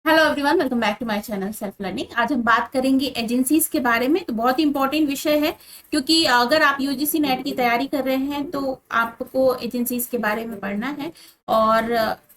Hello everyone, welcome back to my channel self learning. आज हम बात करेंगे एजेंसीज के बारे में। तो बहुत ही इंपॉर्टेंट विषय है, क्योंकि अगर आप यूजीसी नेट की तैयारी कर रहे हैं तो आपको एजेंसीज के बारे में पढ़ना है और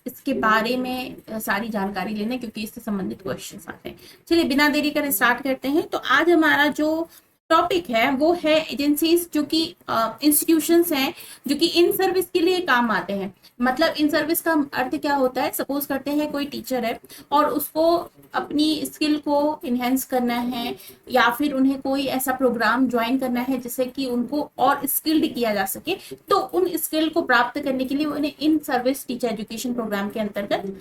इसके बारे में सारी जानकारी लेना है, क्योंकि इससे संबंधित क्वेश्चंस आते हैं। चलिए बिना देरी करे स्टार्ट करते हैं। तो आज हमारा जो टॉपिक है वो है एजेंसीज, जो कि इंस्टीट्यूशंस हैं जो कि इन सर्विस के लिए काम आते हैं। मतलब इन सर्विस का अर्थ क्या होता है? सपोज करते हैं कोई टीचर है और उसको अपनी स्किल को इन्हेंस करना है, या फिर उन्हें कोई ऐसा प्रोग्राम ज्वाइन करना है जिससे कि उनको और स्किल्ड किया जा सके। तो उन स्किल को प्राप्त करने के लिए उन्हें in service teacher education programme के अंतर्गत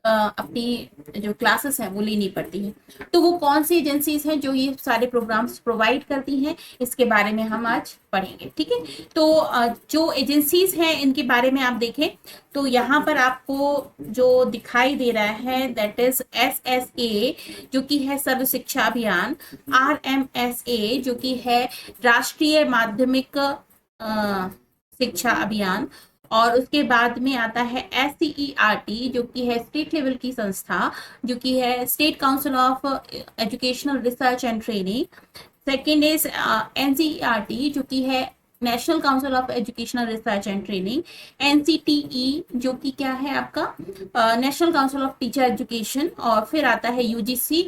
अपनी जो क्लासेस हैं वो लेनी पड़ती है। तो वो कौन सी एजेंसीज हैं जो ये सारे प्रोग्राम्स प्रोवाइड करती हैं, इसके बारे में हम आज पढ़ेंगे। ठीक है, तो जो एजेंसीज हैं इनके बारे में आप देखें तो यहाँ पर आपको जो दिखाई दे रहा है दैट इज SSA, जो कि है सर्व शिक्षा अभियान। RMSA, जो कि है राष्ट्रीय माध्यमिक शिक्षा अभियान। और उसके बाद में आता है SCERT, जो कि है स्टेट लेवल की संस्था, जो कि है state council of educational research and training. Second is NCERT, जो कि है national council of educational research and training. NCTE, जो कि क्या है आपका national council of teacher education. और फिर आता है UGC,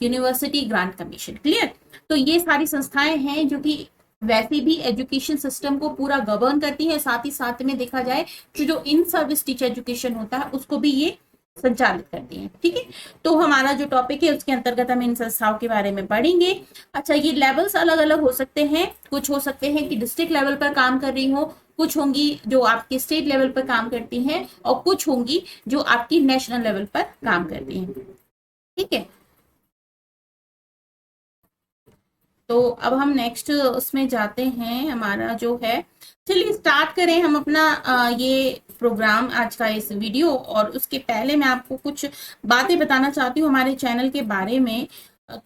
university Grant commission. Clear? तो ये सारी संस्थाएं हैं जो कि वैसे भी एजुकेशन सिस्टम को पूरा गवर्न करती है, साथ ही साथ में देखा जाए तो जो इन सर्विस टीचर एजुकेशन होता है उसको भी ये संचालित करती हैं। ठीक है, तो हमारा जो टॉपिक है उसके अंतर्गत हम इन संस्थाओं के बारे में पढ़ेंगे। अच्छा, ये लेवल्स अलग अलग हो सकते हैं। कुछ हो सकते हैं कि डिस्ट्रिक्ट लेवल पर काम कर रही हो, कुछ होंगी जो आपकी स्टेट लेवल पर काम करती हैं, और कुछ होंगी जो आपकी नेशनल लेवल पर काम करती हैं। ठीक है, तो अब हम नेक्स्ट उसमें जाते हैं। हमारा जो है, चलिए स्टार्ट करें हम अपना ये प्रोग्राम आज का इस वीडियो। और उसके पहले मैं आपको कुछ बातें बताना चाहती हूँ हमारे चैनल के बारे में।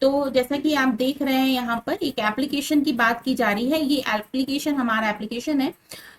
तो जैसा कि आप देख रहे हैं यहाँ पर एक एप्लीकेशन की बात की जा रही है। ये एप्लीकेशन हमारा एप्लीकेशन है।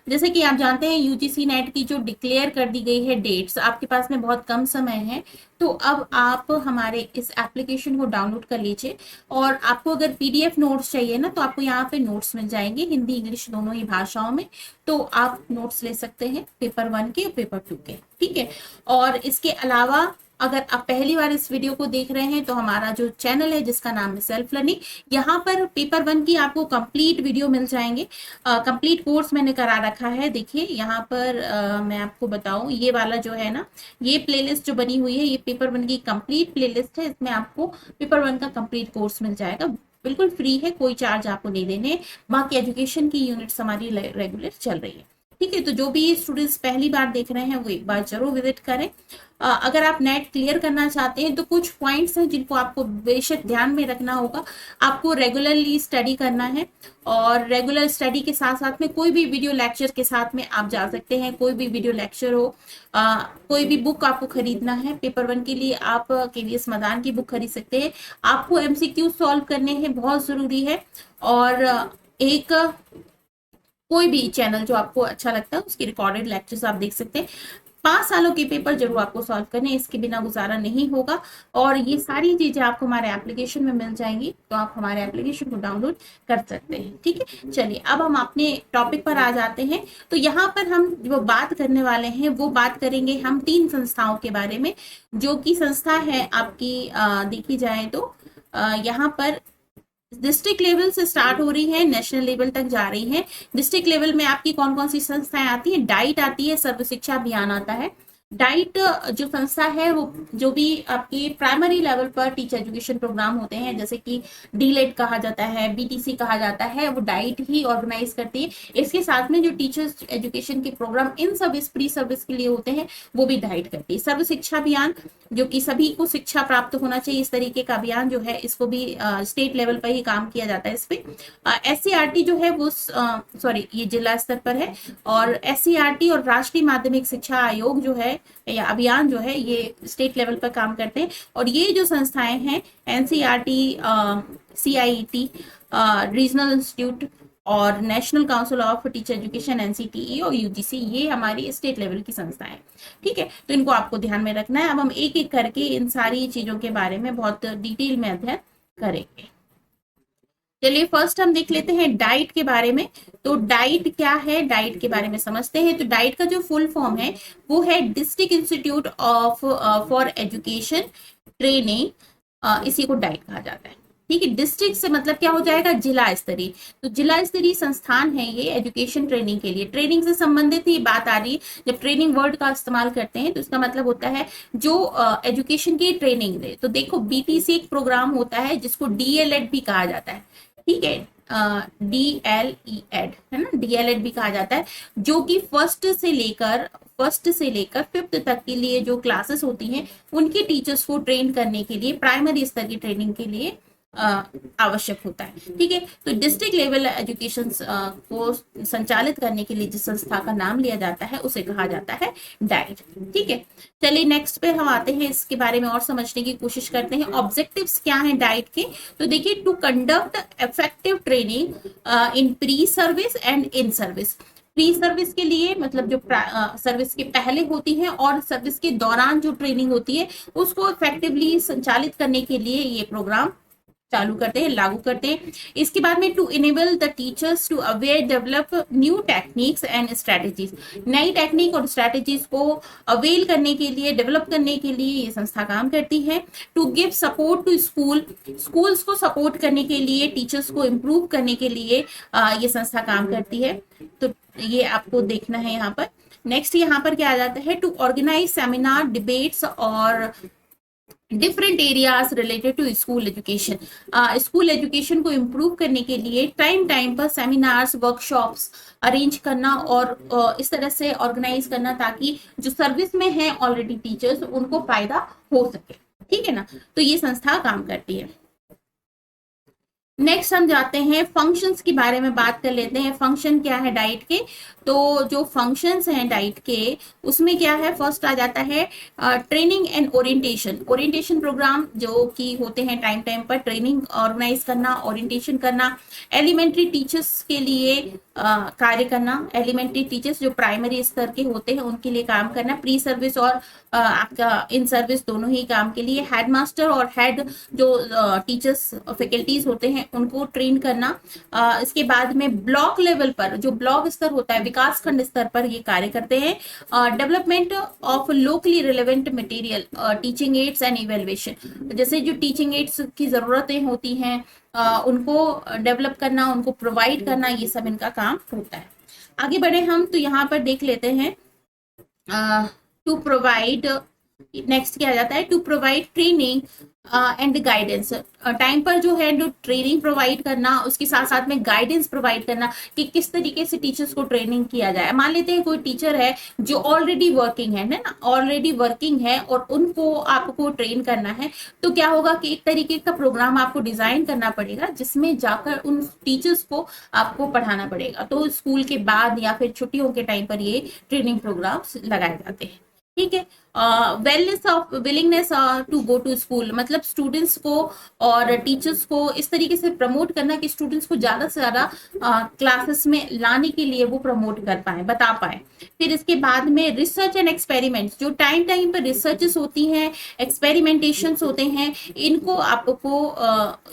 जैसे कि आप जानते हैं यूजीसी नेट की जो डिक्लेयर कर दी गई है डेट्स, आपके पास में बहुत कम समय है। तो अब आप हमारे इस एप्लीकेशन को डाउनलोड कर लीजिए। और आपको अगर PDF नोट्स चाहिए ना, तो आपको यहाँ पे नोट्स मिल जाएंगे, हिंदी इंग्लिश दोनों ही भाषाओं में। तो आप नोट्स ले सकते हैं पेपर 1 के और पेपर 2 के। ठीक है, और इसके अलावा अगर आप पहली बार इस वीडियो को देख रहे हैं तो हमारा जो चैनल है जिसका नाम है सेल्फ लर्निंग, यहाँ पर पेपर 1 की आपको कंप्लीट वीडियो मिल जाएंगे। कंप्लीट कोर्स मैंने करा रखा है। देखिए यहाँ पर मैं आपको बताऊं, ये वाला जो है ना, ये प्लेलिस्ट जो बनी हुई है ये पेपर 1 की कंप्लीट प्लेलिस्ट है। इसमें आपको पेपर 1 का कंप्लीट कोर्स मिल जाएगा, बिल्कुल फ्री है, कोई चार्ज आपको नहीं देने। बाकी एजुकेशन की यूनिट्स हमारी रेगुलर चल रही है। ठीक है, तो जो भी स्टूडेंट्स पहली बार देख रहे हैं वो एक बार जरूर विजिट करें। अगर आप नेट क्लियर करना चाहते हैं तो कुछ पॉइंट्स हैं जिनको आपको बेशक ध्यान में रखना होगा। आपको रेगुलरली स्टडी करना है, और रेगुलर स्टडी के साथ साथ में कोई भी वीडियो लेक्चर के साथ में आप जा सकते हैं। कोई भी वीडियो लेक्चर हो, कोई भी बुक आपको खरीदना है पेपर 1 के लिए, आप KVS मदान की बुक खरीद सकते हैं। आपको MCQ सॉल्व करने हैं, बहुत जरूरी है। और एक कोई भी चैनल जो आपको अच्छा लगता है उसकी रिकॉर्डेड लेक्चर्स आप देख सकते हैं। 5 सालों के पेपर जरूर आपको सॉल्व करने, इसके बिना गुजारा नहीं होगा। और ये सारी चीजें आपको हमारे एप्लीकेशन में मिल जाएंगी, तो आप हमारे एप्लीकेशन को डाउनलोड कर सकते हैं। ठीक है, चलिए अब हम अपने टॉपिक पर आ जाते हैं। तो यहाँ पर हम जो बात करने वाले हैं वो बात करेंगे हम 3 संस्थाओं के बारे में, जो कि संस्था है आपकी देखी जाए तो यहाँ पर डिस्ट्रिक्ट लेवल से स्टार्ट हो रही है, नेशनल लेवल तक जा रही है। डिस्ट्रिक्ट लेवल में आपकी कौन कौन सी संस्थाएं आती है? डाइट आती है, सर्व शिक्षा अभियान आता है। डाइट जो संस्था है वो जो भी आपकी प्राइमरी लेवल पर टीचर एजुकेशन प्रोग्राम होते हैं, जैसे कि डीलेट कहा जाता है, BTC कहा जाता है, वो डाइट ही ऑर्गेनाइज करती है। इसके साथ में जो टीचर्स एजुकेशन के programme in service pre service के लिए होते हैं वो भी डाइट करती है। सर्व शिक्षा अभियान, जो कि सभी को शिक्षा प्राप्त होना चाहिए इस तरीके का अभियान जो है, इसको भी स्टेट लेवल पर ही काम किया जाता है। इस पे SCERT जो है वो सॉरी ये जिला स्तर पर है, और SCERT और राष्ट्रीय माध्यमिक शिक्षा आयोग जो है या अभियान जो है ये स्टेट लेवल पर काम करते हैं। और ये जो संस्थाएं हैं NCERT, CIET, रीजनल इंस्टीट्यूट और national council of teacher education NCTE और UGC, ये हमारी स्टेट लेवल की संस्था है। ठीक है, तो इनको आपको ध्यान में रखना है। अब हम एक एक करके इन सारी चीजों के बारे में बहुत डिटेल में अध्ययन करेंगे। चलिए फर्स्ट हम देख लेते हैं डाइट के बारे में। तो डाइट क्या है, डाइट के बारे में समझते हैं। तो डाइट का जो फुल फॉर्म है वो है district institute of for education training, इसी को डाइट कहा जाता है। ठीक है, डिस्ट्रिक्ट से मतलब क्या हो जाएगा, जिला स्तरीय। तो जिला स्तरीय संस्थान है ये एजुकेशन ट्रेनिंग के लिए। ट्रेनिंग से संबंधित ही बात आ रही है। जब ट्रेनिंग वर्ड का इस्तेमाल करते हैं तो इसका मतलब होता है जो एजुकेशन की ट्रेनिंग दे। तो देखो BTC एक प्रोग्राम होता है जिसको DLED भी कहा जाता है। ठीक है, DLED है ना, DLED भी कहा जाता है, जो कि फर्स्ट से लेकर 5th तक के लिए जो क्लासेस होती हैं उनके टीचर्स को ट्रेन करने के लिए, प्राइमरी स्तर की ट्रेनिंग के लिए आवश्यक होता है। ठीक है, तो डिस्ट्रिक्ट लेवल एजुकेशन को संचालित करने के लिए जिस संस्था का नाम लिया जाता है उसे कहा जाता है डाइट। ठीक है, चलिए नेक्स्ट पे हम आते हैं, इसके बारे में और समझने की कोशिश करते हैं। ऑब्जेक्टिव्स क्या हैं डाइट के, तो देखिए to conduct effective training in pre service and in service. Pre service के लिए मतलब जो सर्विस के पहले होती है और सर्विस के दौरान जो ट्रेनिंग होती है उसको इफेक्टिवली संचालित करने के लिए ये प्रोग्राम चालू करते हैं, लागू करते हैं। इसके बाद में to enable the teachers to aware develop new techniques and strategies. नई टेक्निक और स्ट्रेटेजीज को अवेल करने के लिए, डेवलप करने के लिए ये संस्था काम करती है। To give support to schools को सपोर्ट करने के लिए, टीचर्स को इम्प्रूव करने के लिए ये संस्था काम करती है। तो ये आपको देखना है यहाँ पर। नेक्स्ट यहाँ पर क्या आ जाता है, टू ऑर्गेनाइज सेमिनार, डिबेट्स और different areas related to school education. School education को इम्प्रूव करने के लिए टाइम पर सेमिनार्स, वर्कशॉप्स अरेंज करना और इस तरह से ऑर्गेनाइज करना ताकि जो सर्विस में है ऑलरेडी टीचर्स उनको फायदा हो सके। ठीक है ना, तो ये संस्था काम करती है। नेक्स्ट हम जाते हैं फंक्शंस के बारे में बात कर लेते हैं। फंक्शन क्या है डाइट के, तो जो फंक्शंस हैं डाइट के उसमें क्या है, फर्स्ट आ जाता है ट्रेनिंग एंड ओरिएंटेशन प्रोग्राम जो कि होते हैं टाइम पर ट्रेनिंग ऑर्गेनाइज करना, ओरिएंटेशन करना, एलिमेंट्री टीचर्स के लिए कार्य करना, एलिमेंट्री टीचर्स जो प्राइमरी स्तर के होते हैं उनके लिए काम करना, प्री सर्विस और आपका इन सर्विस दोनों ही काम के लिए, हेडमास्टर और हेड जो टीचर्स फैकल्टीज होते हैं उनको ट्रेन करना। इसके बाद में ब्लॉक लेवल पर, जो ब्लॉक स्तर होता है, विकास खंड स्तर पर ये कार्य करते हैं। Development of locally relevant material, teaching ads and evaluation, जैसे जो टीचिंग एड्स की जरूरतें होती हैं उनको डेवलप करना, उनको प्रोवाइड करना, ये सब इनका काम होता है। आगे बढ़े हम तो यहाँ पर देख लेते हैं टू प्रोवाइड, नेक्स्ट क्या आ जाता है, to provide training and guidance. Time पर जो है जो ट्रेनिंग प्रोवाइड करना, उसके साथ साथ में गाइडेंस प्रोवाइड करना कि किस तरीके से टीचर्स को ट्रेनिंग किया जाए। मान लेते हैं कोई टीचर है जो ऑलरेडी वर्किंग है ना, ऑलरेडी वर्किंग है और उनको आपको ट्रेन करना है, तो क्या होगा कि एक तरीके का प्रोग्राम आपको डिजाइन करना पड़ेगा जिसमें जाकर उन टीचर्स को आपको पढ़ाना पड़ेगा। तो स्कूल के बाद या फिर छुट्टियों के टाइम पर ये ट्रेनिंग प्रोग्राम्स लगाए जाते हैं। ठीक है, willingness to go to school, मतलब स्टूडेंट्स को और टीचर्स को इस तरीके से प्रमोट करना कि स्टूडेंट्स को ज्यादा से ज्यादा क्लासेस में लाने के लिए वो प्रमोट कर पाए, बता पाए। फिर इसके बाद में रिसर्च एंड एक्सपेरिमेंट्स, जो टाइम पर रिसर्चेस होती हैं, एक्सपेरिमेंटेशंस होते हैं, इनको आपको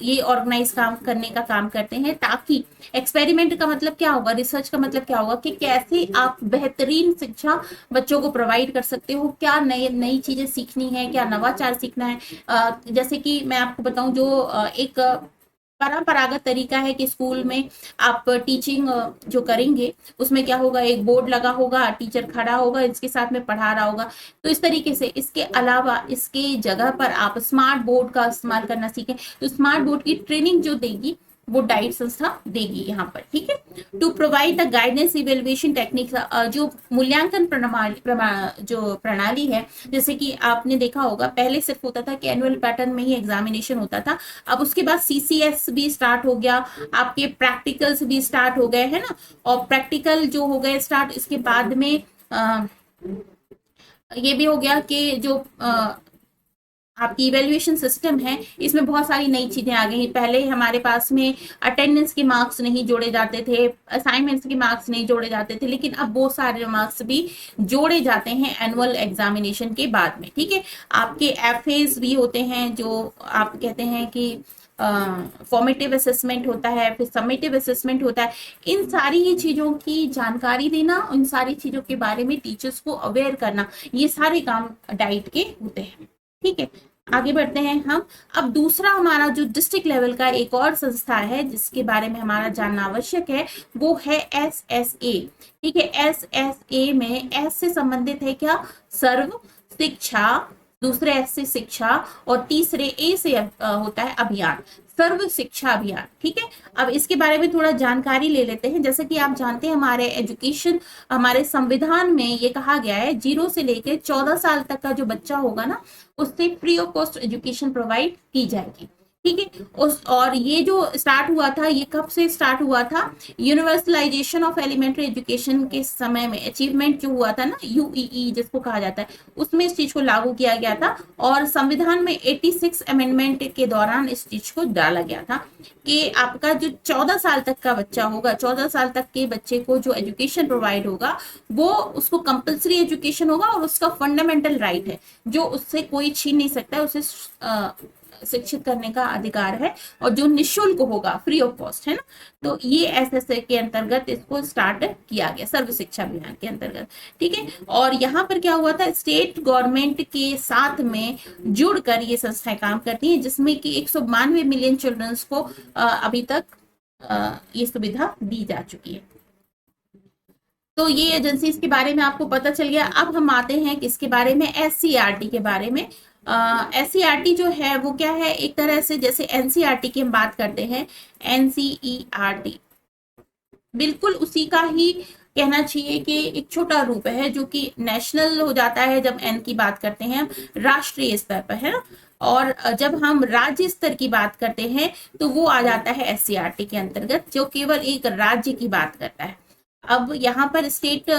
ये ऑर्गेनाइज काम करने का काम करते हैं, ताकि एक्सपेरिमेंट का मतलब क्या होगा, रिसर्च का मतलब क्या होगा कि कैसे आप बेहतरीन शिक्षा बच्चों को प्रोवाइड कर सकते हो, क्या नई चीजें सीखनी है, क्या नवाचार सीखना है। जैसे कि मैं आपको बताऊं, जो एक परंपरागत तरीका है कि स्कूल में आप टीचिंग जो करेंगे उसमें क्या होगा, एक बोर्ड लगा होगा, टीचर खड़ा होगा, इसके साथ में पढ़ा रहा होगा। तो इस तरीके से इसके अलावा इसके जगह पर आप स्मार्ट बोर्ड का इस्तेमाल करना सीखें। तो स्मार्ट बोर्ड की ट्रेनिंग जो देगी वो डाइट संस्था देगी यहाँ पर। ठीक है, to provide the guidance evaluation techniques, जो मूल्यांकन प्रणाली है, जैसे कि आपने देखा होगा पहले सिर्फ होता था कि एनुअल पैटर्न में ही एग्जामिनेशन होता था, अब उसके बाद CCS भी स्टार्ट हो गया, आपके प्रैक्टिकल्स भी स्टार्ट हो गए है ना, और प्रैक्टिकल जो हो गए स्टार्ट, इसके बाद में ये भी हो गया कि जो आपकी इवेल्युएशन सिस्टम है, इसमें बहुत सारी नई चीजें आ गई हैं। पहले हमारे पास में अटेंडेंस के मार्क्स नहीं जोड़े जाते थे, असाइनमेंट्स के मार्क्स नहीं जोड़े जाते थे, लेकिन अब वो सारे मार्क्स भी जोड़े जाते हैं एनुअल एग्जामिनेशन के बाद में। ठीक है, आपके एफएस भी होते हैं, जो आप कहते हैं कि फॉर्मेटिव असेसमेंट होता है, फिर समेटिव असेसमेंट होता है। इन सारी ही चीजों की जानकारी देना, इन सारी चीजों के बारे में टीचर्स को अवेयर करना, ये सारे काम डाइट के होते हैं। ठीक है, आगे बढ़ते हैं हम। अब दूसरा हमारा जो डिस्ट्रिक्ट लेवल का एक और संस्था है जिसके बारे में हमारा जानना आवश्यक है, वो है SSA। ठीक है, SSA में एस से संबंधित है क्या, सर्व शिक्षा, दूसरे एस से शिक्षा, और तीसरे ए से होता है अभियान, सर्व शिक्षा अभियान। ठीक है, अब इसके बारे में थोड़ा जानकारी ले लेते हैं। जैसे कि आप जानते हैं हमारे एजुकेशन, हमारे संविधान में ये कहा गया है 0 से लेकर 14 साल तक का जो बच्चा होगा ना, उससे free of cost education provide की जाएगी। ठीक है, और ये जो स्टार्ट हुआ था, ये कब से स्टार्ट हुआ था, यूनिवर्सलाइजेशन ऑफ एलिमेंट्री एजुकेशन के समय में, अचीवमेंट जो हुआ था ना, यूईई जिसको कहा जाता है, उसमें इस चीज को लागू किया गया था। और संविधान में 86 अमेंडमेंट के दौरान इस चीज को डाला गया था कि आपका जो 14 साल तक का बच्चा होगा, 14 साल तक के बच्चे को जो एजुकेशन प्रोवाइड होगा, वो उसको कंपल्सरी एजुकेशन होगा और उसका फंडामेंटल राइट है, जो उससे कोई छीन नहीं सकता है, उसे शिक्षित करने का अधिकार है, और जो निशुल्क होगा, फ्री ऑफ कॉस्ट, है ना। तो ये एसएसए के अंतर्गत इसको स्टार्ट किया गया, सर्व शिक्षा अभियान के अंतर्गत। ठीक है, और यहाँ पर क्या हुआ था, स्टेट गवर्नमेंट के साथ में जुड़कर ये संस्थाएं काम करती हैं, जिसमें कि 192 मिलियन चिल्ड्रंस को अभी तक ये सुविधा दी जा चुकी है। तो ये एजेंसी के बारे में आपको पता चल गया। अब हम आते हैं किसके बारे में, SCERT के बारे में। SCERT जो है वो क्या है, एक तरह से जैसे NCERT की हम बात करते हैं, NCERT बिल्कुल उसी का ही कहना चाहिए कि एक छोटा रूप है, जो कि नेशनल हो जाता है जब N की बात करते हैं, राष्ट्रीय स्तर पर, है ना। और जब हम राज्य स्तर की बात करते हैं तो वो आ जाता है SCERT के अंतर्गत, जो केवल एक राज्य की बात करता है। अब यहाँ पर स्टेट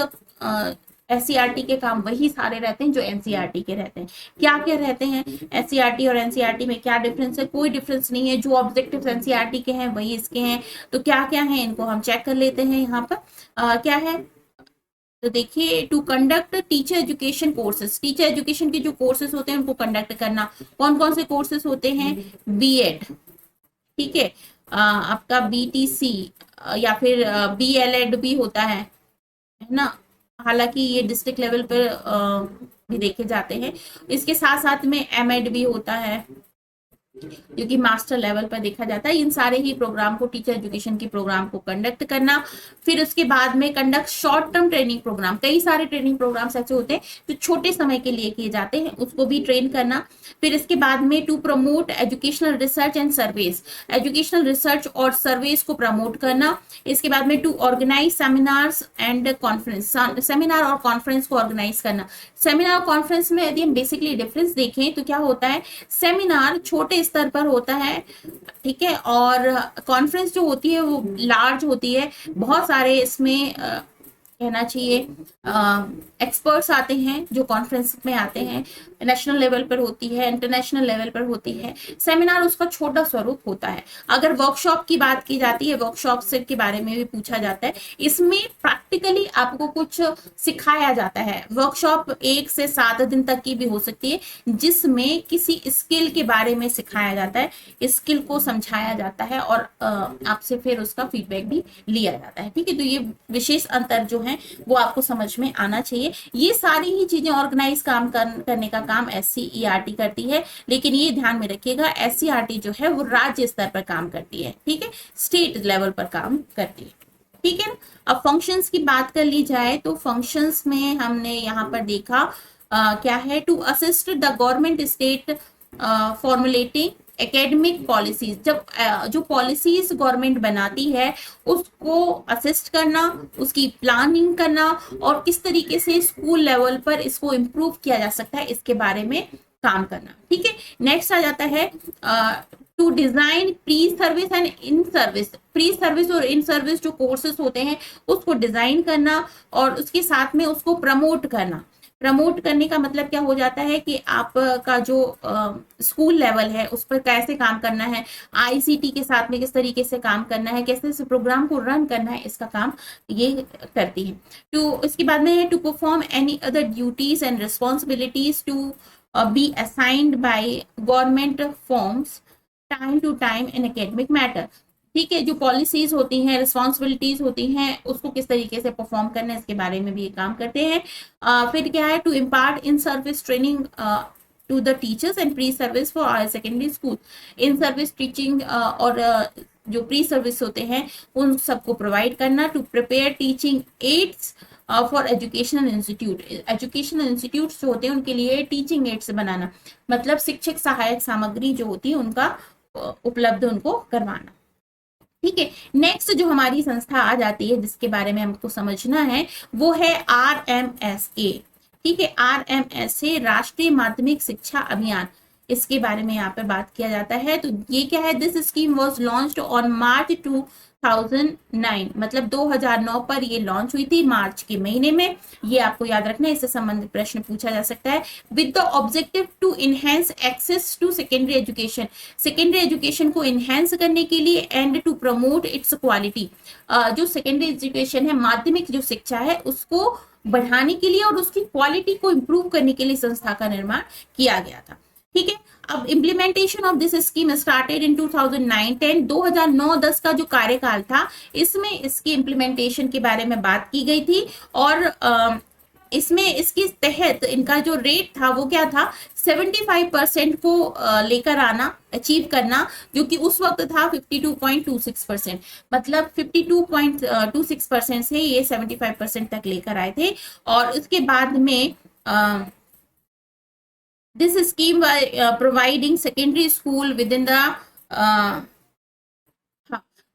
SCERT के काम वही सारे रहते हैं जो NCERT के रहते हैं। क्या क्या रहते हैं SCERT और NCERT में, क्या डिफरेंस है, कोई डिफरेंस नहीं है। जो ऑब्जेक्टिव्स NCERT के हैं वही इसके हैं। तो क्या क्या है इनको हम चेक कर लेते हैं। यहाँ पर क्या है, तो देखिए, to conduct teacher education courses, teacher education के जो कोर्सेज होते हैं उनको कंडक्ट करना। कौन कौन से कोर्सेज होते हैं, BEd, ठीक है, आपका BTC या फिर BLEd भी होता है ना। हालांकि ये डिस्ट्रिक्ट लेवल पर भी देखे जाते हैं। इसके साथ साथ में MEd भी होता है, जो कि मास्टर लेवल पर देखा जाता है। इन सारे ही प्रोग्राम को, टीचर एजुकेशन के प्रोग्राम को कंडक्ट करना। फिर उसके बाद में conduct short term training programme, कई सारे ट्रेनिंग प्रोग्राम्स ऐसे होते हैं जो छोटे समय के लिए किए जाते हैं, उसको भी ट्रेन करना। फिर इसके बाद में to promote educational research and surveys, educational research और सर्वेस को प्रमोट करना। इसके बाद में to organise seminars and conference, seminar और कॉन्फ्रेंस को ऑर्गेनाइज करना। सेमिनार और कॉन्फ्रेंस में यदि हम बेसिकली डिफरेंस देखें तो क्या होता है, सेमिनार छोटे स्तर पर होता है, ठीक है, और कॉन्फ्रेंस जो होती है वो लार्ज होती है। बहुत सारे इसमें कहना चाहिए एक्सपर्ट्स आते हैं जो कॉन्फ्रेंस में आते हैं, नेशनल लेवल पर होती है, इंटरनेशनल लेवल पर होती है। सेमिनार उसका छोटा स्वरूप होता है। अगर वर्कशॉप की बात की जाती है, वर्कशॉप से के बारे में भी पूछा जाता है, इसमें प्रैक्टिकली आपको कुछ सिखाया जाता है। वर्कशॉप 1 से 7 दिन तक की भी हो सकती है, जिसमें किसी स्किल के बारे में सिखाया जाता है, स्किल को समझाया जाता है और आपसे फिर उसका फीडबैक भी लिया जाता है। ठीक है, तो ये विशेष अंतर जो है वो आपको समझ में आना चाहिए। ये सारी ही चीजें ऑर्गेनाइज काम करने का काम SCERT करती है, लेकिन ये ध्यान में रखिएगा SCERT जो है वो राज्य स्तर पर काम करती है, ठीक है, स्टेट लेवल पर काम करती है। ठीक है, अब फंक्शंस की बात कर ली जाए तो फंक्शंस में हमने यहाँ पर देखा क्या है, to assist the government state formulating academic policies. जब जो पॉलिसीज गवर्नमेंट बनाती है उसको असिस्ट करना, उसकी प्लानिंग करना और किस तरीके से स्कूल लेवल पर इसको इम्प्रूव किया जा सकता है, इसके बारे में काम करना। ठीक है, नेक्स्ट आ जाता है to design pre service and in service. Pre service और इन सर्विस जो कोर्सेज होते हैं उसको डिजाइन करना और उसके साथ में उसको प्रमोट करना। प्रमोट करने का मतलब क्या हो जाता है कि आपका जो स्कूल लेवल है उस पर कैसे काम करना है, आईसीटी के साथ में किस तरीके से काम करना है, कैसे इस प्रोग्राम को रन करना है, इसका काम ये करती है। टू इसके बाद में है to perform any other duties and responsibilities to be assigned by government forms time to time in academic matter. ठीक है, जो पॉलिसीज होती हैं, रिस्पॉन्सिबिलिटीज होती हैं, उसको किस तरीके से परफॉर्म करना है, इसके बारे में भी ये काम करते हैं। फिर क्या है, to impart in service training to the teachers and pre service for higher secondary school. In service teaching और जो प्री सर्विस होते हैं उन सबको प्रोवाइड करना। To prepare teaching aids for educational institute. Educational institute जो होते हैं उनके लिए टीचिंग एड्स बनाना, मतलब शिक्षक सहायक सामग्री जो होती है उनका उपलब्ध उनको करवाना। ठीक है, नेक्स्ट जो हमारी संस्था आ जाती है जिसके बारे में हमको समझना है वो है RMSA। ठीक है, RMSA राष्ट्रीय माध्यमिक शिक्षा अभियान, इसके बारे में यहाँ पर बात किया जाता है। तो ये क्या है, this scheme was launched on March 2009, मतलब 2009 पर ये लॉन्च हुई थी, मार्च के महीने में। ये आपको याद रखना है, इससे संबंधित प्रश्न पूछा जा सकता है। With the objective to enhance access to secondary education, secondary education को इनहेंस करने के लिए and to promote its quality. जो सेकेंडरी एजुकेशन है, माध्यमिक जो शिक्षा है, उसको बढ़ाने के लिए और उसकी क्वालिटी को इंप्रूव करने के लिए संस्था का निर्माण किया गया था। ठीक है, अब implementation of this scheme started in 2009-10, 2009-10 का जो कार्यकाल था इसमें इसकी इम्प्लीमेंटेशन के बारे में बात की गई थी। और इसमें इसके तहत इनका जो रेट था वो क्या था, 75% को लेकर आना, अचीव करना, जो कि उस वक्त था 52.26%। मतलब 52.26% से ये 75% तक लेकर आए थे। और उसके बाद में this scheme by providing secondary school within the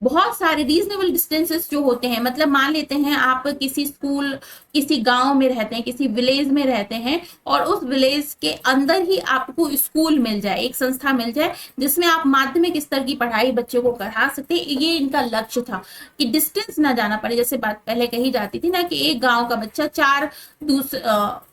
बहुत सारे रीजनेबल डिस्टेंसेस जो होते हैं, मतलब मान लेते हैं आप किसी स्कूल, किसी गांव में रहते हैं, किसी विलेज में रहते हैं और उस विलेज के अंदर ही आपको स्कूल मिल जाए, एक संस्था मिल जाए जिसमें आप माध्यमिक स्तर की पढ़ाई बच्चों को करा सकते हैं। ये इनका लक्ष्य था कि डिस्टेंस ना जाना पड़े। जैसे बात पहले कही जाती थी ना कि एक गाँव का बच्चा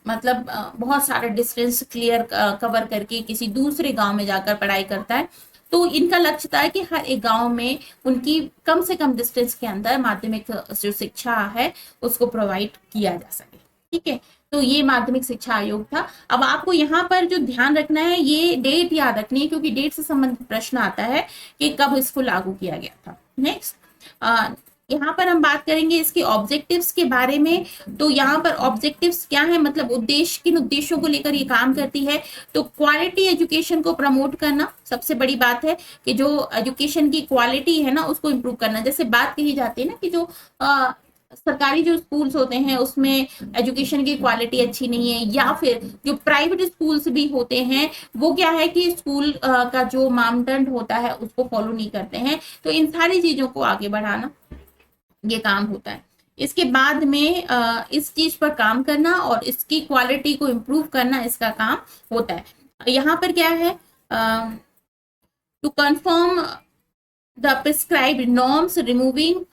मतलब बहुत सारा डिस्टेंस क्लियर कवर करके किसी दूसरे गाँव में जाकर पढ़ाई करता है। तो इनका लक्ष्य था कि हर एक गांव में उनकी कम से कम डिस्टेंस के अंदर माध्यमिक जो शिक्षा है उसको प्रोवाइड किया जा सके। ठीक है, तो ये माध्यमिक शिक्षा आयोग था। अब आपको यहाँ पर जो ध्यान रखना है, ये डेट याद रखनी है क्योंकि डेट से संबंधित प्रश्न आता है कि कब इसको लागू किया गया था। नेक्स्ट यहाँ पर हम बात करेंगे इसके ऑब्जेक्टिव्स के बारे में। तो यहाँ पर ऑब्जेक्टिव्स क्या है, मतलब उद्देश्य, किन उद्देश्यों को लेकर ये काम करती है। तो क्वालिटी एजुकेशन को प्रमोट करना सबसे बड़ी बात है कि जो एजुकेशन की क्वालिटी है ना उसको इम्प्रूव करना। जैसे बात कही जाती है ना कि जो सरकारी जो स्कूल्स होते हैं उसमें एजुकेशन की क्वालिटी अच्छी नहीं है, या फिर जो प्राइवेट स्कूल्स भी होते हैं वो क्या है कि स्कूल का जो मानदंड होता है उसको फॉलो नहीं करते हैं। तो इन सारी चीजों को आगे बढ़ाना ये काम होता है। इसके बाद में इस चीज पर काम करना और इसकी क्वालिटी को इम्प्रूव करना इसका काम होता है। यहाँ पर क्या है, to confirm the prescribed norms, removing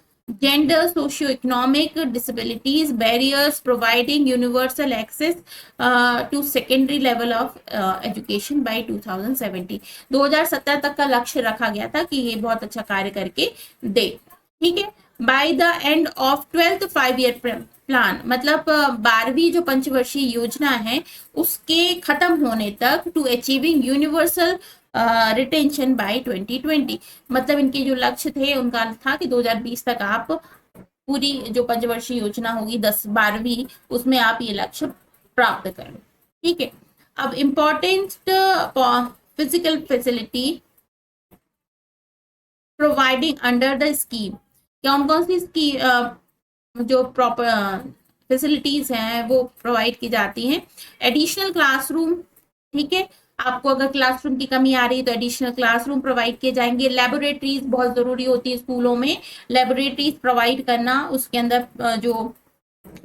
gender, socio-economic disabilities, barriers, providing universal access to secondary level of education by 2017। 2017 तक का लक्ष्य रखा गया था कि ये बहुत अच्छा कार्य करके दे। ठीक है, by the end of 12th 5-year plan, मतलब 12वीं जो पंचवर्षीय योजना है उसके खत्म होने तक, to achieving universal retention by 2020, मतलब इनके जो लक्ष्य थे उनका था कि 2020 तक आप पूरी जो पंचवर्षीय योजना होगी 10-12वीं, उसमें आप ये लक्ष्य प्राप्त करें। ठीक है, अब important physical facility providing under the scheme, कौन कौन सी स्कीम जो प्रॉपर फैसिलिटीज हैं वो प्रोवाइड की जाती हैं। एडिशनल क्लासरूम, ठीक है, आपको अगर क्लासरूम की कमी आ रही है तो एडिशनल क्लासरूम प्रोवाइड किए जाएंगे। लेबोरेटरीज बहुत जरूरी होती है स्कूलों में, लेबोरेटरीज प्रोवाइड करना, उसके अंदर जो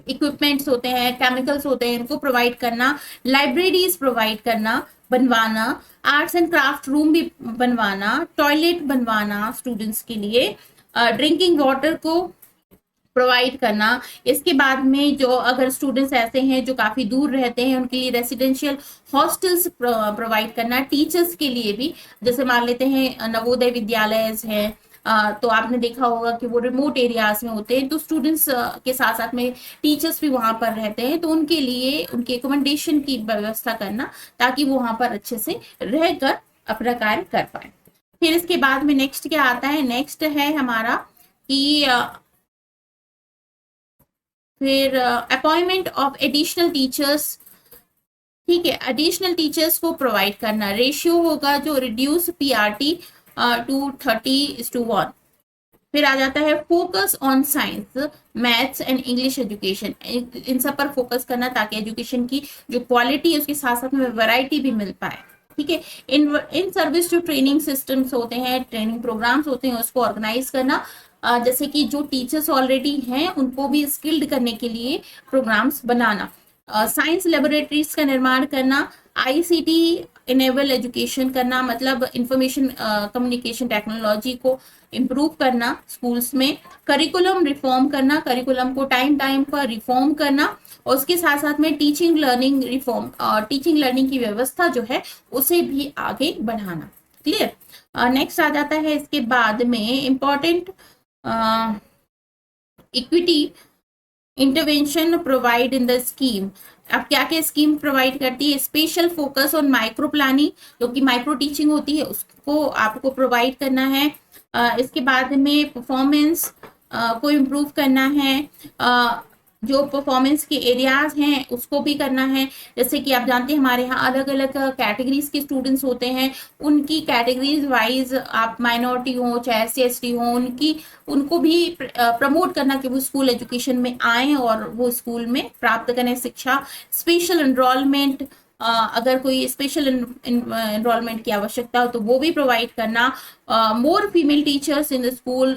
इक्विपमेंट्स होते हैं, केमिकल्स होते हैं, इनको प्रोवाइड करना। लाइब्रेरीज प्रोवाइड करना, बनवाना। आर्ट्स एंड क्राफ्ट रूम भी बनवाना, टॉयलेट बनवाना स्टूडेंट्स के लिए। ड्रिंकिंग वाटर को प्रोवाइड करना। इसके बाद में जो अगर स्टूडेंट्स ऐसे हैं जो काफी दूर रहते हैं उनके लिए रेसिडेंशियल हॉस्टल्स प्रोवाइड करना। टीचर्स के लिए भी, जैसे मान लेते हैं नवोदय विद्यालय है, तो आपने देखा होगा कि वो रिमोट एरियाज में होते हैं, तो स्टूडेंट्स के साथ साथ में टीचर्स भी वहां पर रहते हैं, तो उनके लिए उनके एकोमोडेशन की व्यवस्था करना ताकि वो वहां पर अच्छे से रहकर अपना कार्य कर पाए। फिर इसके बाद में नेक्स्ट क्या आता है, नेक्स्ट है हमारा कि फिर अपॉइंटमेंट ऑफ एडिशनल टीचर्स। ठीक है, एडिशनल टीचर्स को प्रोवाइड करना। रेशियो होगा जो रिड्यूस पीआरटी टू 30:1। फिर आ जाता है focus on science, maths and English education. इन सब पर फोकस करना ताकि एजुकेशन की जो क्वालिटी है उसके साथ साथ में वैरायटी भी मिल पाए। ठीक है, इन सर्विस जो ट्रेनिंग सिस्टम्स होते हैं, ट्रेनिंग प्रोग्राम्स होते हैं, उसको ऑर्गेनाइज करना। जैसे कि जो टीचर्स ऑलरेडी हैं उनको भी स्किल्ड करने के लिए प्रोग्राम्स बनाना। साइंस लेबोरेटरीज का निर्माण करना। आईसीटी इनेबल एजुकेशन करना, मतलब इंफॉर्मेशन कम्युनिकेशन टेक्नोलॉजी को इम्प्रूव करना स्कूल्स में। करिकुलम रिफॉर्म करना, करिकुलम को टाइम टाइम पर रिफॉर्म करना। और उसके साथ साथ में teaching learning reform, teaching learning की व्यवस्था जो है उसे भी आगे बढ़ाना। क्लियर। नेक्स्ट आ जाता है इसके बाद में important equity intervention provide in the scheme. अब क्या क्या स्कीम प्रोवाइड करती है, special focus on micro planning, जो कि माइक्रो टीचिंग होती है उसको आपको प्रोवाइड करना है। इसके बाद में परफॉर्मेंस को इम्प्रूव करना है। जो परफॉर्मेंस के एरियाज हैं उसको भी करना है। जैसे कि आप जानते हैं हमारे यहाँ अलग अलग कैटेगरीज के स्टूडेंट्स होते हैं, उनकी कैटेगरीज वाइज, आप माइनॉरिटी हो चाहे SC ST हो, उनको भी प्रमोट करना कि वो स्कूल एजुकेशन में आए और वो स्कूल में प्राप्त करें शिक्षा। स्पेशल एनरोलमेंट, अगर कोई स्पेशल एनरोलमेंट की आवश्यकता हो तो वो भी प्रोवाइड करना। मोर female teachers in the school,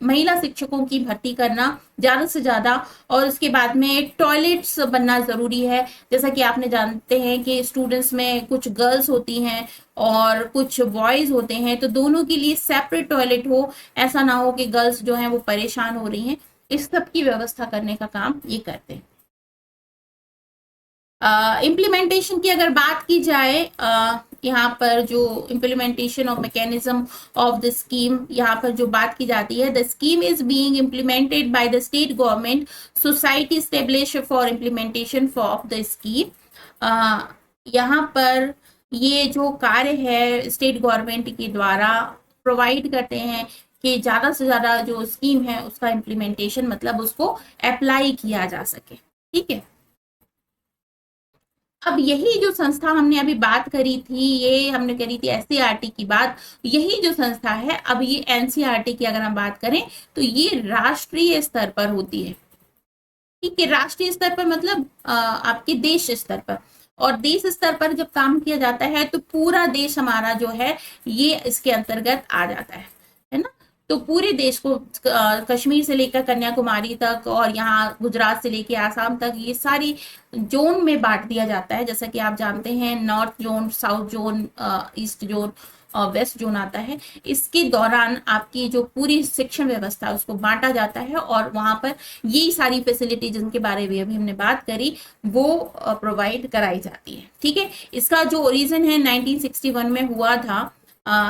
महिला शिक्षकों की भर्ती करना ज्यादा से ज्यादा। और उसके बाद में टॉयलेट्स बनना जरूरी है। जैसा कि आपने जानते हैं कि स्टूडेंट्स में कुछ गर्ल्स होती हैं और कुछ बॉयज होते हैं, तो दोनों के लिए सेपरेट टॉयलेट हो। ऐसा ना हो कि गर्ल्स जो हैं वो परेशान हो रही हैं। इस सब की व्यवस्था करने का काम ये करते हैं। इम्प्लीमेंटेशन की अगर बात की जाए, यहाँ पर जो implementation of mechanism of the scheme, यहाँ पर जो बात की जाती है, the scheme is being implemented by the state government, society establish for implementation of the scheme. यहाँ पर ये जो कार्य है स्टेट गवर्नमेंट के द्वारा प्रोवाइड करते हैं कि ज्यादा से ज्यादा जो स्कीम है उसका इम्प्लीमेंटेशन, मतलब उसको अप्लाई किया जा सके। ठीक है, अब यही जो संस्था हमने अभी बात करी थी, ये हमने करी थी SCERT की बात, यही जो संस्था है अब ये NCERT की अगर हम बात करें तो ये राष्ट्रीय स्तर पर होती है। ठीक है, राष्ट्रीय स्तर पर मतलब आपके देश स्तर पर। और देश स्तर पर जब काम किया जाता है तो पूरा देश हमारा जो है ये इसके अंतर्गत आ जाता है ना। तो पूरे देश को कश्मीर से लेकर कन्याकुमारी तक और यहाँ गुजरात से लेकर आसाम तक ये सारी जोन में बांट दिया जाता है। जैसा कि आप जानते हैं north zone, south zone, east zone और वेस्ट जोन आता है। इसके दौरान आपकी जो पूरी शिक्षण व्यवस्था है उसको बांटा जाता है और वहां पर ये सारी फैसिलिटी जिनके बारे में अभी हमने बात करी वो प्रोवाइड कराई जाती है। ठीक है, इसका जो ओरिजिन है 1961 में हुआ था,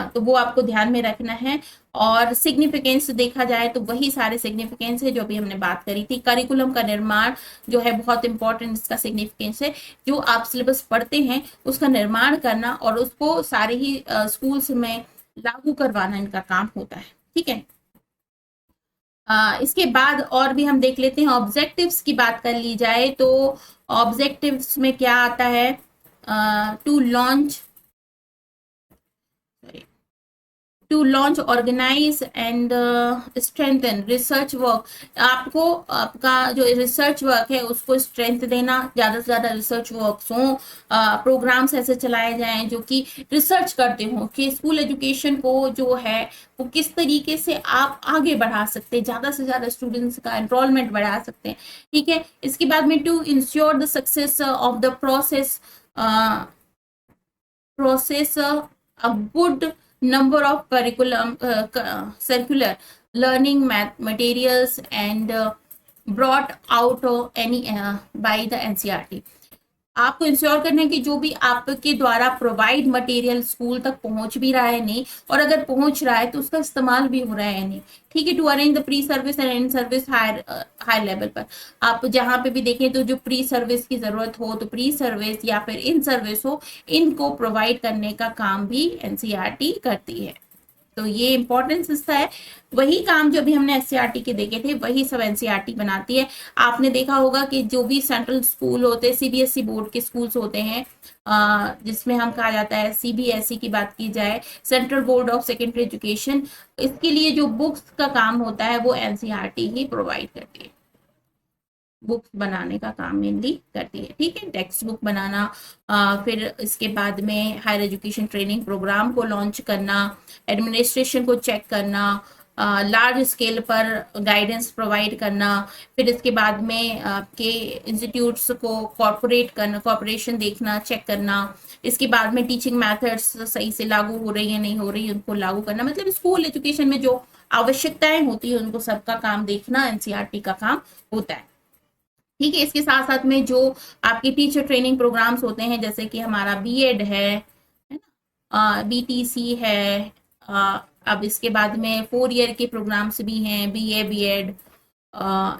तो वो आपको ध्यान में रखना है। और सिग्निफिकेंस देखा जाए तो वही सारे सिग्निफिकेंस है जो अभी हमने बात करी थी। करिकुलम का निर्माण जो है बहुत इंपॉर्टेंट, इसका सिग्निफिकेंस है। जो आप सिलेबस पढ़ते हैं उसका निर्माण करना और उसको सारे ही स्कूल्स में लागू करवाना इनका काम होता है। ठीक है, इसके बाद और भी हम देख लेते हैं। ऑब्जेक्टिव्स की बात कर ली जाए तो ऑब्जेक्टिव्स में क्या आता है, to launch, to launch, organise and strengthen research work. आपको आपका जो रिसर्च वर्क है उसको स्ट्रेंथ देना, ज्यादा से ज्यादा रिसर्च वर्क्स हों, प्रोग्राम्स ऐसे चलाए जाएं जो कि रिसर्च करते हों कि स्कूल एजुकेशन को जो है वो किस तरीके से आप आगे बढ़ा सकते हैं, ज्यादा से ज्यादा स्टूडेंट्स का एनरोलमेंट बढ़ा सकते हैं। ठीक है, इसके बाद में to ensure the success of the process, a good number of curriculum circular learning materials and brought out any by the NCERT. आपको इंश्योर करना है कि जो भी आपके द्वारा प्रोवाइड मटेरियल स्कूल तक पहुंच भी रहा है नहीं, और अगर पहुंच रहा है तो उसका इस्तेमाल भी हो रहा है नहीं। ठीक है, to arrange the pre service and in service higher level पर। आप जहां पे भी देखें तो जो प्री सर्विस की जरूरत हो तो प्री सर्विस या फिर इन सर्विस हो, इनको प्रोवाइड करने का काम भी एनसीईआरटी करती है। तो ये इंपॉर्टेंस हिस्सा है। वही काम जो भी हमने एससीईआरटी के देखे थे वही सब एनसीईआरटी बनाती है। आपने देखा होगा कि जो भी सेंट्रल स्कूल होते हैं, सीबीएसई बोर्ड के स्कूल्स होते हैं, जिसमें हम कहा जाता है सीबीएसई की बात की जाए, central board of secondary education, इसके लिए जो बुक्स का काम होता है वो एनसीईआरटी ही प्रोवाइड करती है। बुक्स बनाने का काम मेनली करती है। ठीक है, टेक्स्ट बुक बनाना, फिर इसके बाद में हायर एजुकेशन ट्रेनिंग प्रोग्राम को लॉन्च करना, एडमिनिस्ट्रेशन को चेक करना, लार्ज स्केल पर गाइडेंस प्रोवाइड करना, फिर इसके बाद में आपके इंस्टीट्यूट्स को कॉर्पोरेट करना, कॉर्पोरेशन देखना, चेक करना, इसके बाद में टीचिंग मेथड्स सही से लागू हो रही है नहीं हो रही है उनको लागू करना, मतलब स्कूल एजुकेशन में जो आवश्यकताएं होती है उनको सबका काम देखना एनसीईआरटी का काम होता है। ठीक है, इसके साथ साथ में जो आपके टीचर ट्रेनिंग प्रोग्राम्स होते हैं, जैसे कि हमारा बीएड है ना, बीटीसी है, अब इसके बाद में 4 ईयर के प्रोग्राम्स भी हैं, बीए बीएड,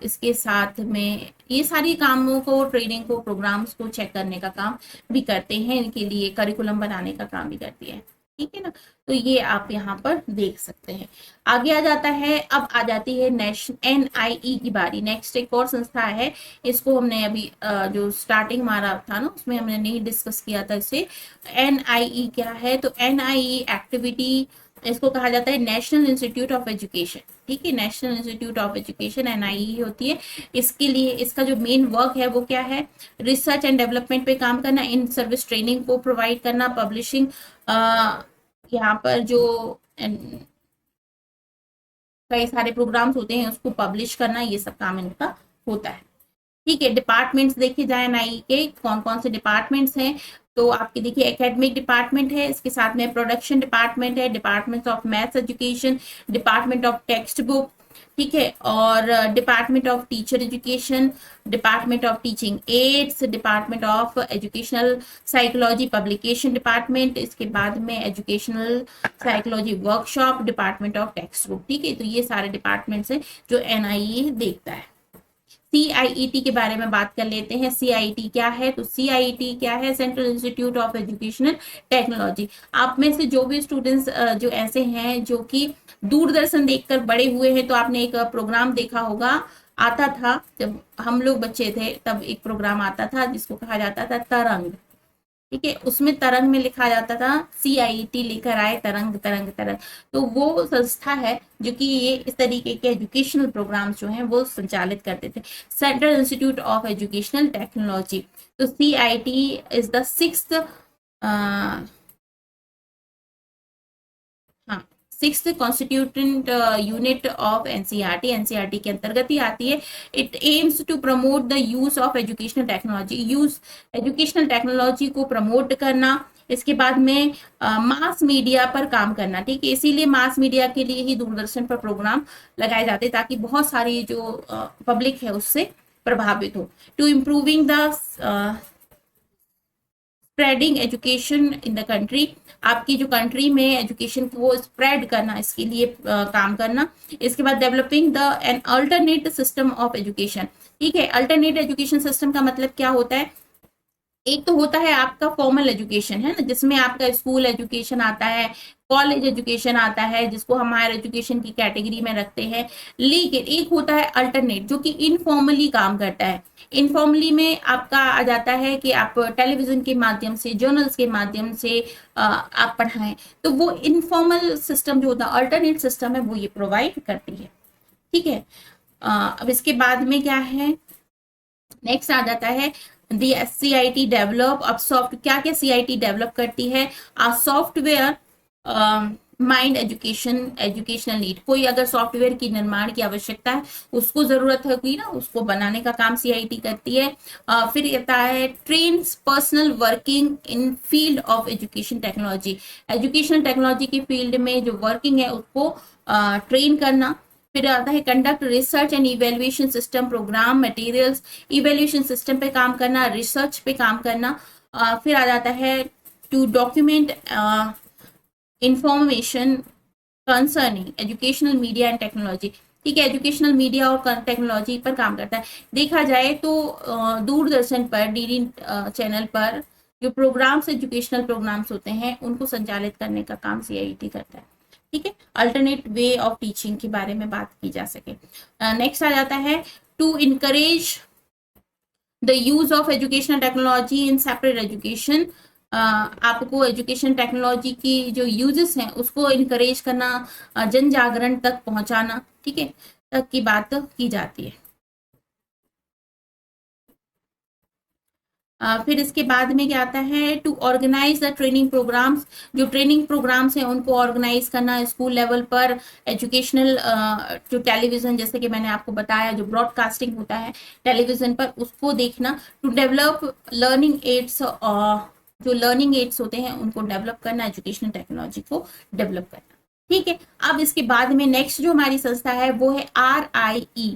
इसके साथ में ये सारी कामों को, ट्रेनिंग को, प्रोग्राम्स को चेक करने का काम भी करते हैं, इनके लिए करिकुलम बनाने का काम भी करती है। ठीक है ना, तो ये आप यहाँ पर देख सकते हैं। आगे आ जाता है, अब आ जाती है एनआईई की बारी। नेक्स्ट एक और संस्था है, इसको हमने अभी जो स्टार्टिंग हमारा था ना उसमें हमने नहीं डिस्कस किया था इसे। एनआईई क्या है? तो एनआईई एक्टिविटी, इसको कहा जाता है नेशनल इंस्टीट्यूट ऑफ एजुकेशन। ठीक है, नेशनल इंस्टीट्यूट ऑफ एजुकेशन एनआईई होती है। इसके लिए इसका जो मेन वर्क है वो क्या है? रिसर्च एंड डेवलपमेंट पे काम करना, इन सर्विस ट्रेनिंग को प्रोवाइड करना, पब्लिशिंग, यहाँ पर जो कई सारे प्रोग्राम्स होते हैं उसको पब्लिश करना, ये सब काम इनका होता है। ठीक है, डिपार्टमेंट्स देखे जाए एनआईई के कौन कौन से डिपार्टमेंट्स हैं, तो आपके देखिए एकेडमिक डिपार्टमेंट है, इसके साथ में प्रोडक्शन डिपार्टमेंट है, department of maths education, department of text book, ठीक है, और department of teacher education, department of teaching ads, department of educational psychology publication department, इसके बाद में educational psychology workshop, department of text book. ठीक है, तो ये सारे डिपार्टमेंट्स हैं जो एनआईई देखता है। सीआईईटी के बारे में बात कर लेते हैं। सीआईईटी क्या है? तो सीआईईटी क्या है? Central institute of educational technology. आप में से जो भी स्टूडेंट्स जो ऐसे हैं जो कि दूरदर्शन देखकर बड़े हुए हैं, तो आपने एक प्रोग्राम देखा होगा, आता था जब हम लोग बच्चे थे तब एक प्रोग्राम आता था जिसको कहा जाता था तरंग। ठीक है, उसमें तरंग में लिखा जाता था सीआईईटी लेकर आए तरंग तरंग तरंग। तो वो संस्था है जो कि ये इस तरीके के एजुकेशनल प्रोग्राम्स जो हैं वो संचालित करते थे। Central institute of educational technology, तो CIT is the 6th sixth constituent unit of NCERT, NCERT के अंतर्गत ही आती है। It aims to promote the use of educational technology, educational technology को प्रमोट करना, इसके बाद में मास मीडिया पर काम करना। ठीक है, इसीलिए मास मीडिया के लिए ही दूरदर्शन पर प्रोग्राम लगाए जाते ताकि बहुत सारी जो पब्लिक है उससे प्रभावित हो। To improving the spreading education in the country, आपकी जो कंट्री में एजुकेशन को स्प्रेड करना, इसके लिए काम करना। इसके बाद developing the an alternate system of education. ठीक है, अल्टरनेट एजुकेशन सिस्टम का मतलब क्या होता है? एक तो होता है आपका फॉर्मल एजुकेशन, है ना, जिसमें आपका स्कूल एजुकेशन आता है, कॉलेज एजुकेशन आता है, जिसको हम हायर एजुकेशन की कैटेगरी में रखते हैं। लेकिन एक होता है अल्टरनेट जो कि इनफॉर्मली काम करता है। इनफॉर्मली में आपका आ जाता है कि आप टेलीविजन के माध्यम से, जर्नल्स के माध्यम से आप पढ़ाएं। तो वो इनफॉर्मल सिस्टम जो होता है, अल्टरनेट सिस्टम है, वो ये प्रोवाइड करती है। ठीक है, अब इसके बाद में क्या है, नेक्स्ट आ जाता है दी सीआईटी डेवलप। अब सॉफ्ट क्या क्या सीआईटी डेवलप करती है? सॉफ्टवेयर माइंड एजुकेशनल नीड, कोई अगर सॉफ्टवेयर की निर्माण की आवश्यकता है, उसको जरूरत होगी ना, उसको बनाने का काम सीआईटी करती है। फिर आता है trains personal working in field of education technology, education technology की फील्ड में जो वर्किंग है उसको ट्रेन करना। फिर आता है conduct research and evaluation system program materials, evaluation system पे काम करना, रिसर्च पे काम करना। फिर आ जाता है to document information concerning educational media and technology. ठीक है, एजुकेशनल मीडिया और टेक्नोलॉजी पर काम करता है। देखा जाए तो दूरदर्शन पर डीडी चैनल पर जो प्रोग्राम्स एजुकेशनल प्रोग्राम्स होते हैं उनको संचालित करने का काम सीआईईटी करता है। ठीक है, अल्टरनेट वे ऑफ टीचिंग के बारे में बात की जा सके। नेक्स्ट आ जाता है to encourage the use of educational technology in separate education. आपको एजुकेशन टेक्नोलॉजी की जो यूजेस हैं उसको इनकरेज करना, जन जागरण तक पहुंचाना, ठीक है, तक की बात की जाती है। फिर इसके बाद में क्या आता है to organise the training programmes. जो ट्रेनिंग प्रोग्राम्स हैं उनको ऑर्गेनाइज करना स्कूल लेवल पर। एजुकेशनल जो टेलीविजन, जैसे कि मैंने आपको बताया, जो ब्रॉडकास्टिंग होता है टेलीविजन पर, उसको देखना। टू डेवलप लर्निंग एड्स, जो लर्निंग एड्स होते हैं उनको डेवलप करना, एजुकेशनल टेक्नोलॉजी को डेवलप करना। ठीक है, अब इसके बाद में नेक्स्ट जो हमारी संस्था है वो है RIE।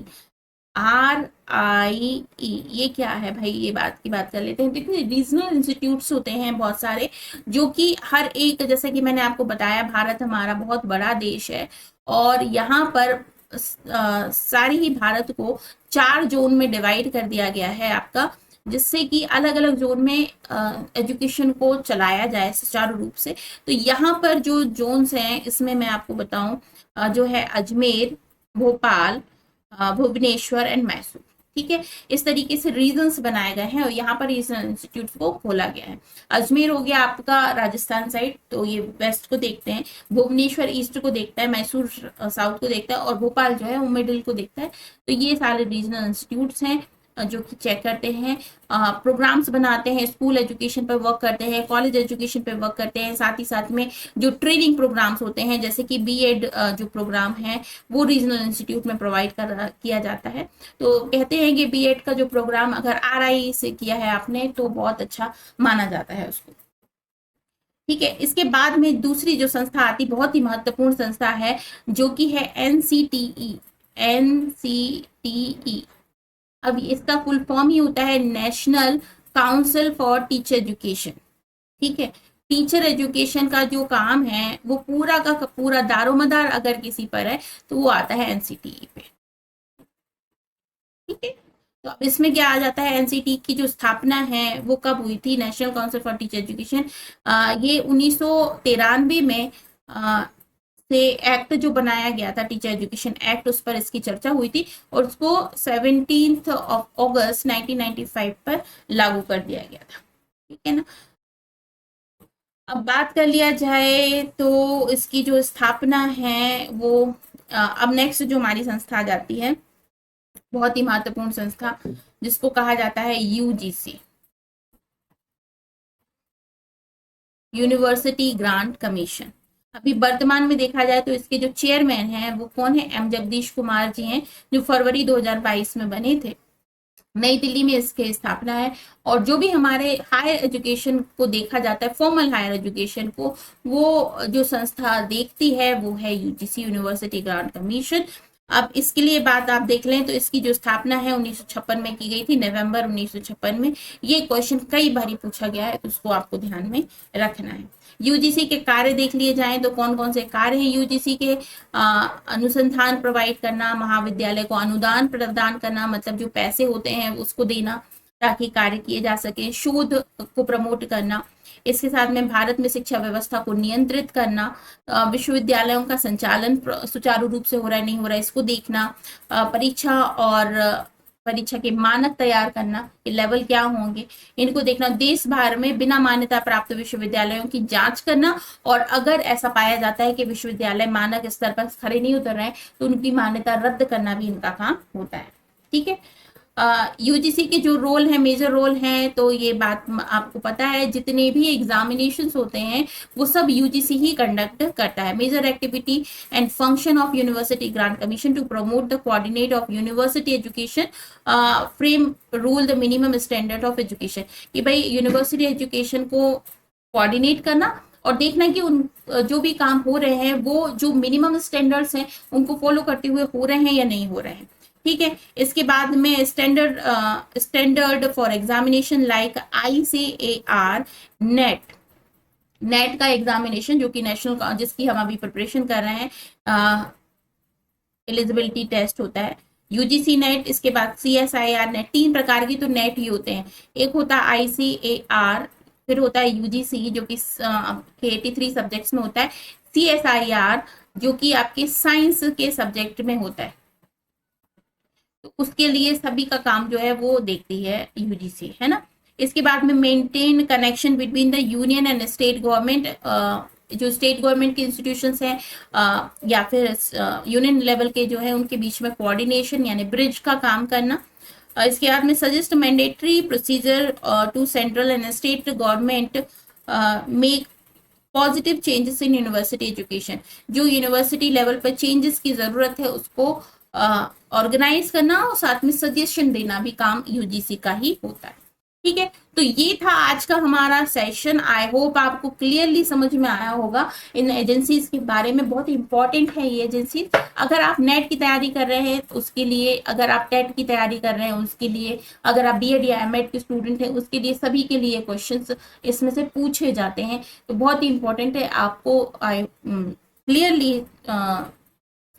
RIE ये क्या है भाई, ये बात की बात कर लेते हैं। देखिए, रीजनल इंस्टीट्यूट्स होते हैं बहुत सारे, जो कि हर एक, जैसे कि मैंने आपको बताया, भारत हमारा बहुत बड़ा देश है और यहाँ पर सारी ही भारत को 4 जोन में डिवाइड कर दिया गया है आपका, जिससे कि अलग अलग जोन में एजुकेशन को चलाया जाए सुचारू रूप से। तो यहाँ पर जो जोन्स हैं इसमें मैं आपको बताऊं, जो है अजमेर, भोपाल, भुवनेश्वर एंड मैसूर। ठीक है, इस तरीके से रीजन्स बनाए गए हैं और यहाँ पर रीजनल इंस्टीट्यूट को खोला गया है। अजमेर हो गया आपका राजस्थान साइड, तो ये वेस्ट को देखते हैं, भुवनेश्वर ईस्ट को देखता है, मैसूर साउथ को देखता है और भोपाल जो है वो मिडिल को देखता है। तो ये सारे रीजनल इंस्टीट्यूट्स हैं जो कि चेक करते हैं, प्रोग्राम्स बनाते हैं, स्कूल एजुकेशन पर वर्क करते हैं, कॉलेज एजुकेशन पर वर्क करते हैं। साथ ही साथ में जो ट्रेनिंग प्रोग्राम्स होते हैं, जैसे कि बीएड जो प्रोग्राम है वो रीजनल इंस्टीट्यूट में प्रोवाइड किया जाता है। तो कहते हैं कि बीएड का जो प्रोग्राम अगर RIE से किया है आपने तो बहुत अच्छा माना जाता है उसको। ठीक है, इसके बाद में दूसरी जो संस्था आती, बहुत ही महत्वपूर्ण संस्था है, जो कि है NCTE। NCTE, अब इसका फुल फॉर्म ही होता है national council for teacher education. ठीक है, टीचर एजुकेशन का जो काम है वो पूरा का पूरा दारोमदार अगर किसी पर है तो वो आता है NCTE पे। ठीक है, तो अब इसमें क्या आ जाता है, NCTE की जो स्थापना है वो कब हुई थी, national council for teacher education, ये 1993 में से एक्ट जो बनाया गया था, टीचर एजुकेशन एक्ट, उस पर इसकी चर्चा हुई थी और उसको 17 अगस्त 1995 पर लागू कर दिया गया था। ठीक है ना, अब बात कर लिया जाए तो इसकी जो स्थापना है वो अब नेक्स्ट जो हमारी संस्था जाती है, बहुत ही महत्वपूर्ण संस्था, जिसको कहा जाता है UGC, यूनिवर्सिटी ग्रांट कमीशन। अभी वर्तमान में देखा जाए तो इसके जो चेयरमैन हैं वो कौन है, M जगदीश कुमार जी हैं, जो फरवरी 2022 में बने थे। नई दिल्ली में इसके स्थापना है और जो भी हमारे हायर एजुकेशन को देखा जाता है, फॉर्मल हायर एजुकेशन को, वो जो संस्था देखती है वो है UGC, यूनिवर्सिटी ग्रांट कमीशन। अब इसके लिए बात आप देख लें तो इसकी जो स्थापना है 1956 में की गई थी, नवंबर 1956 में। ये क्वेश्चन कई बार पूछा गया है, उसको आपको ध्यान में रखना है। UGC के कार्य देख लिए जाएं तो कौन कौन से कार्य हैं UGC के, अनुसंधान प्रोवाइड करना, महाविद्यालय को अनुदान प्रदान करना, मतलब जो पैसे होते हैं उसको देना ताकि कार्य किए जा सके, शोध को प्रमोट करना, इसके साथ में भारत में शिक्षा व्यवस्था को नियंत्रित करना, विश्वविद्यालयों का संचालन सुचारू रूप से हो रहा है नहीं हो रहा है इसको देखना, परीक्षा और परीक्षा के मानक तैयार करना, ये लेवल क्या होंगे इनको देखना, देश भर में बिना मान्यता प्राप्त विश्वविद्यालयों की जांच करना और अगर ऐसा पाया जाता है कि विश्वविद्यालय मानक स्तर पर खड़े नहीं उतर रहे हैं तो उनकी मान्यता रद्द करना भी इनका काम होता है। ठीक है, UGC के जो रोल है, मेजर रोल है, तो ये बात आपको पता है, जितने भी एग्जामिनेशंस होते हैं वो सब UGC ही कंडक्ट करता है। Major activity and function of University Grant Commission to promote the coordinate of university education, frame rule the minimum standard of education, कि भाई यूनिवर्सिटी एजुकेशन को कोऑर्डिनेट करना और देखना कि उन जो भी काम हो रहे हैं वो जो मिनिमम स्टैंडर्ड्स हैं उनको फॉलो करते हुए हो रहे हैं या नहीं हो रहे हैं। ठीक है, इसके बाद में standard for examination like ICAR net, net का एग्जामिनेशन जो कि नेशनल, जिसकी हम अभी प्रिपरेशन कर रहे हैं, एलिजिबिलिटी टेस्ट होता है, यूजीसी नेट, इसके बाद CSIR नेट। 3 प्रकार की तो नेट ही होते हैं। एक होता है ICAR, फिर होता है UGC जो कि 83 सब्जेक्ट्स में होता है, CSIR जो कि आपके साइंस के सब्जेक्ट में होता है, तो उसके लिए सभी का काम जो है वो देखती है यूजीसी, है ना। इसके बाद में maintain connection between the union and state government, जो स्टेट गवर्नमेंट के इंस्टीट्यूशंस हैं या फिर यूनियन लेवल के जो है उनके बीच में कोऑर्डिनेशन यानी ब्रिज का काम करना। इसके बाद में suggest mandatory procedure to central and state government make positive changes in university education, जो यूनिवर्सिटी लेवल पर चेंजेस की जरूरत है उसको ऑर्गेनाइज करना और साथ में सजेशन देना भी काम यूजीसी का ही होता है। ठीक है, तो ये था आज का हमारा सेशन। आई होप आपको क्लियरली समझ में आया होगा इन एजेंसीज के बारे में। बहुत इंपॉर्टेंट है ये एजेंसी। अगर आप नेट की तैयारी कर रहे हैं उसके लिए, अगर आप टेट की तैयारी कर रहे हैं उसके लिए, अगर आप बीएड या एमएड के स्टूडेंट हैं उसके लिए, सभी के लिए क्वेश्चंस इसमें से पूछे जाते हैं। तो बहुत ही इंपॉर्टेंट है, आपको क्लियरली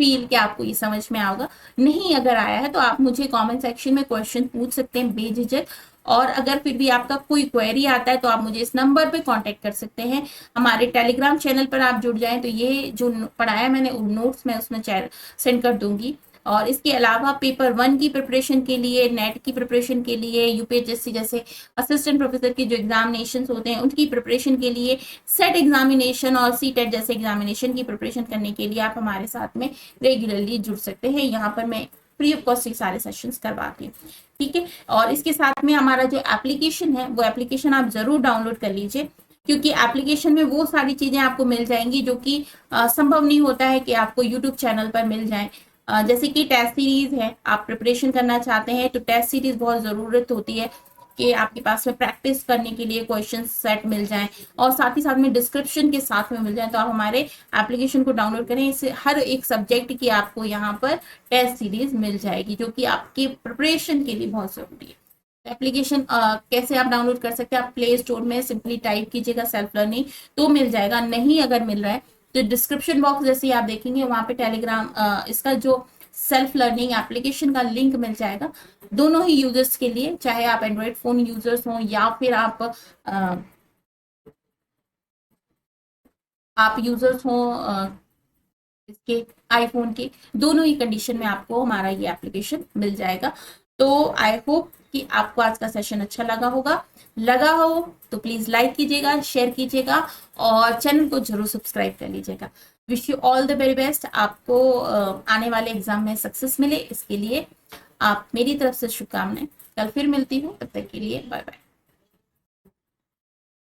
फील कि आपको ये समझ में आएगा। नहीं अगर आया है तो आप मुझे कमेंट सेक्शन में क्वेश्चन पूछ सकते हैं बेझिझक। और अगर फिर भी आपका कोई क्वेरी आता है तो आप मुझे इस नंबर पे कांटेक्ट कर सकते हैं। हमारे टेलीग्राम चैनल पर आप जुड़ जाएं तो ये जो पढ़ाया मैंने नोट्स मैं उसमें सेंड कर दूंगी। और इसके अलावा पेपर 1 की प्रिपरेशन के लिए, नेट की प्रिपरेशन के लिए, यूपीएचएससी जैसे असिस्टेंट प्रोफेसर की जो एग्जामिनेशन होते हैं उनकी प्रिपरेशन के लिए, सेट एग्जामिनेशन और सीटेट जैसे एग्जामिनेशन की प्रिपरेशन करने के लिए आप हमारे साथ में रेगुलरली जुड़ सकते हैं। यहाँ पर मैं फ्री ऑफ कॉस्ट सारे सेशंस करवाती हूँ। ठीक है, और इसके साथ में हमारा जो एप्लीकेशन है वो एप्लीकेशन आप जरूर डाउनलोड कर लीजिए, क्योंकि एप्लीकेशन में वो सारी चीजें आपको मिल जाएंगी जो कि संभव नहीं होता है कि आपको यूट्यूब चैनल पर मिल जाए। जैसे कि टेस्ट सीरीज है, आप प्रिपरेशन करना चाहते हैं तो टेस्ट सीरीज बहुत जरूरत होती है कि आपके पास में प्रैक्टिस करने के लिए क्वेश्चन सेट मिल जाएं और साथ ही साथ में डिस्क्रिप्शन के साथ में मिल जाए। तो आप हमारे एप्लीकेशन को डाउनलोड करें, इससे हर एक सब्जेक्ट की आपको यहाँ पर टेस्ट सीरीज मिल जाएगी जो कि आपकी प्रिपरेशन के लिए बहुत जरूरी है। एप्लीकेशन कैसे आप डाउनलोड कर सकते हैं, आप प्ले स्टोर में सिंपली टाइप कीजिएगा सेल्फ लर्निंग तो मिल जाएगा। नहीं अगर मिल रहा है तो डिस्क्रिप्शन बॉक्स जैसे आप देखेंगे वहां पे टेलीग्राम इसका जो सेल्फ लर्निंग एप्लीकेशन का लिंक मिल जाएगा दोनों ही यूजर्स के लिए, चाहे आप एंड्रॉइड फोन यूजर्स हो या फिर आप यूजर्स हो इसके आईफोन के, दोनों ही कंडीशन में आपको हमारा ये एप्लीकेशन मिल जाएगा। तो आई होप कि आपको आज का सेशन अच्छा लगा हो तो प्लीज लाइक कीजिएगा, शेयर कीजिएगा और चैनल को जरूर सब्सक्राइब कर लीजिएगा। Wish you all the very best. आपको आने वाले एग्जाम में सक्सेस मिले, इसके लिए आप मेरी तरफ से शुभकामनाएं। कल फिर मिलती हूँ, तब तक के लिए बाय बाय।